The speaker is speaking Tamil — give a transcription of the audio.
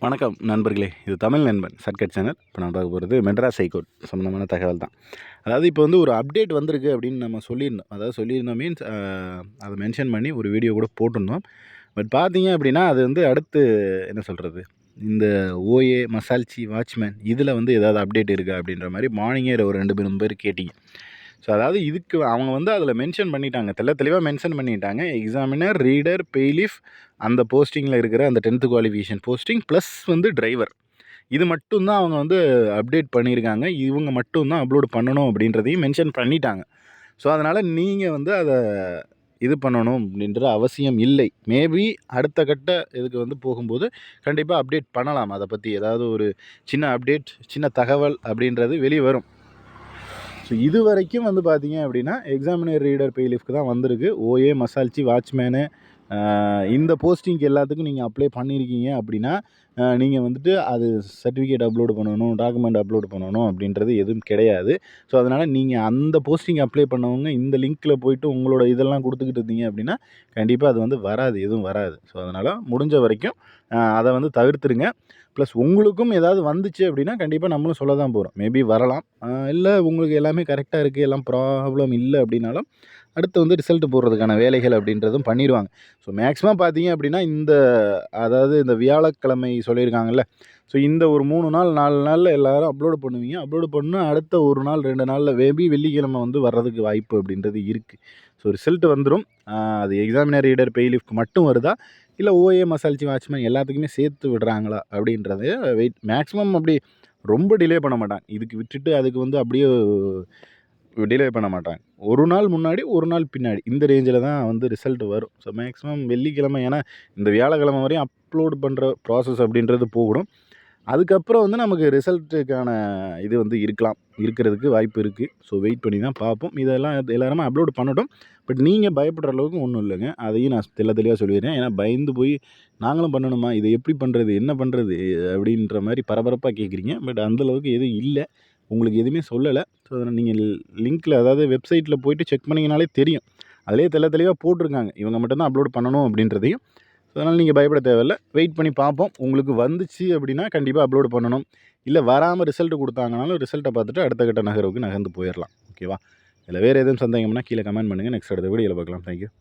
வணக்கம் நண்பர்களே, இது தமிழ் நண்பன் ஷார்ட்கட் சேனல். இப்போ நான் பார்க்க போகிறது மெட்ராஸ் ஹைகோர்ட் சம்மந்தமான தகவல் தான். அதாவது இப்போ வந்து ஒரு அப்டேட் வந்திருக்கு அப்படின்னு நம்ம சொல்லியிருந்தோம். அதாவது சொல்லியிருந்தோம் மீன்ஸ் அதை மென்ஷன் பண்ணி ஒரு வீடியோ கூட போட்டிருந்தோம். பட் பார்த்தீங்க அப்படின்னா அது வந்து அடுத்து என்ன சொல்கிறது, இந்த ஓஏ, மசால்ச்சி, வாட்ச்மேன் இதில் வந்து ஏதாவது அப்டேட் இருக்கா அப்படின்ற மாதிரி மார்னிங்கே ஒரு 2-3 பேர் கேட்டிங்க. ஸோ அதாவது இதுக்கு அவங்க வந்து அதில் மென்ஷன் பண்ணிட்டாங்க, தெளிவாக மென்ஷன் பண்ணிட்டாங்க. எக்ஸாமினர், ரீடர், பெய்லிஃப், அந்த போஸ்டிங்கில் இருக்கிற அந்த 10th குவாலிஃபிகேஷன் போஸ்டிங் ப்ளஸ் வந்து டிரைவர், இது மட்டும் தான் அவங்க வந்து அப்டேட் பண்ணியிருக்காங்க. இவங்க மட்டும் தான் அப்லோட் பண்ணணும் அப்படின்றதையும் மென்ஷன் பண்ணிட்டாங்க. ஸோ அதனால் நீங்கள் வந்து அதை இது பண்ணணும் அப்படின்ற அவசியம் இல்லை. மேபி அடுத்த கட்ட இதுக்கு வந்து போகும்போது கண்டிப்பாக அப்டேட் பண்ணலாம். அதை பற்றி ஏதாவது ஒரு சின்ன அப்டேட், சின்ன தகவல் அப்படின்றது வெளியே வரும். ஸோ இது வரைக்கும் வந்து பார்த்தீங்க அப்படின்னா எக்ஸாமினர், ரீடர், பெய்லிஃப்க்கு தான் வந்திருக்கு. ஓஏ, மசால்ச்சி, வாட்ச்மேனு இந்த போஸ்டிங்க்கு எல்லாத்துக்கும் நீங்கள் அப்ளை பண்ணியிருக்கீங்க அப்படின்னா நீங்கள் வந்துட்டு அது சர்டிஃபிகேட் அப்லோடு பண்ணணும், டாக்குமெண்ட் அப்லோடு பண்ணணும் அப்படின்றது எதுவும் கிடையாது. ஸோ அதனால் நீங்கள் அந்த போஸ்டிங் அப்ளை பண்ணவங்க இந்த லிங்க்கில் போய்ட்டு உங்களோட இதெல்லாம் கொடுத்துக்கிட்டு இருந்தீங்க அப்படின்னா கண்டிப்பாக அது வந்து வராது, எதுவும் வராது. ஸோ அதனால் முடிஞ்ச வரைக்கும் அதை வந்து தவிர்த்துருங்க. ப்ளஸ் உங்களுக்கும் ஏதாவது வந்துச்சு அப்படின்னா கண்டிப்பாக நம்மளும் சொல்ல தான் போகிறோம். மேபி வரலாம், இல்லை உங்களுக்கு எல்லாமே கரெக்டாக இருக்குது, எல்லாம் ப்ராப்ளம் இல்லை அப்படின்னாலும் அடுத்து வந்து ரிசல்ட் போடுறதுக்கான வேலைகள் அப்படின்றதும் பண்ணிடுவாங்க. ஸோ மேக்ஸிமம் பார்த்தீங்க அப்படின்னா அதாவது இந்த வியாழக்கிழமை சொல்லியிருக்காங்கல்ல, ஸோ இந்த ஒரு 3 நாள் 4 நாளில் எல்லோரும் அப்லோடு பண்ணுவீங்க. அப்லோடு பண்ணால் அடுத்த 1 நாள் 2 நாளில் மேபி வெள்ளிக்கிழமை வந்து வர்றதுக்கு வாய்ப்பு அப்படின்றது இருக்குது. ஸோ ரிசல்ட் வந்துடும். அது எக்ஸாமினர், ரீடர், பெய்லிஃப்க்கு மட்டும் வருதா, இல்லை ஓஏ, மசால்ச்சி, வாட்ச்மேன் எல்லாத்துக்குமே சேர்த்து விடுறாங்களா அப்படின்றது மேக்ஸிமம் அப்படி ரொம்ப டிலே பண்ண மாட்டாங்க. இதுக்கு விட்டுட்டு அதுக்கு வந்து அப்படியே டிலே பண்ண மாட்டாங்க. ஒரு நாள் முன்னாடி, ஒரு நாள் பின்னாடி இந்த ரேஞ்சில் தான் வந்து ரிசல்ட் வரும். ஸோ மேக்ஸிமம் வெள்ளிக்கிழமை, ஏன்னா இந்த வியாழக்கிழமை வரையும் அப்லோடு பண்ணுற ப்ராசஸ் அப்படின்றது போகணும். அதுக்கப்புறம் வந்து நமக்கு ரிசல்ட்டுக்கான இது வந்து இருக்கிறதுக்கு வாய்ப்பு இருக்குது. ஸோ வெயிட் பண்ணி தான் பார்ப்போம். இதெல்லாம் எல்லாருமே அப்லோடு பண்ணட்டும். பட் நீங்கள் பயப்படுற அளவுக்கு ஒன்றும் இல்லைங்க. அதையும் நான் தெளிவாக சொல்லிடுறேன். ஏன்னா பயந்து போய் நாங்களும் பண்ணணுமா, இதை எப்படி பண்ணுறது, என்ன பண்ணுறது அப்படின்ற மாதிரி பரபரப்பாக கேட்குறீங்க. பட் அந்தளவுக்கு எதுவும் இல்லை, உங்களுக்கு எதுவுமே சொல்லலை. ஸோ அதனால் நீங்கள் லிங்க்கில், அதாவது வெப்சைட்டில் போய்ட்டு செக் பண்ணிங்கனாலே தெரியும். அதிலே தெளிவாக போட்டிருக்காங்க இவங்க மட்டும்தான் அப்லோட் பண்ணணும் அப்படின்றதையும். ஸோ அதனால் நீங்கள் பயப்பட தேவையில்லை. வெயிட் பண்ணி பார்ப்போம். உங்களுக்கு வந்துச்சு அப்படின்னா கண்டிப்பாக அப்லோடு பண்ணணும். இல்லை வராமல் ரிசல்ட் கொடுத்தாங்கனாலும் ரிசல்ட்டை பார்த்துட்டு அடுத்த கட்ட நகர்வுக்கு நகர்ந்து போயிடலாம். ஓகேவா? இதில் வேறு எதுவும் சந்தேகம்னா கீழே கமெண்ட் பண்ணுங்கள். நெக்ஸ்ட் அடுத்த வீடியோவில் பார்க்கலாம். தேங்க்யூ.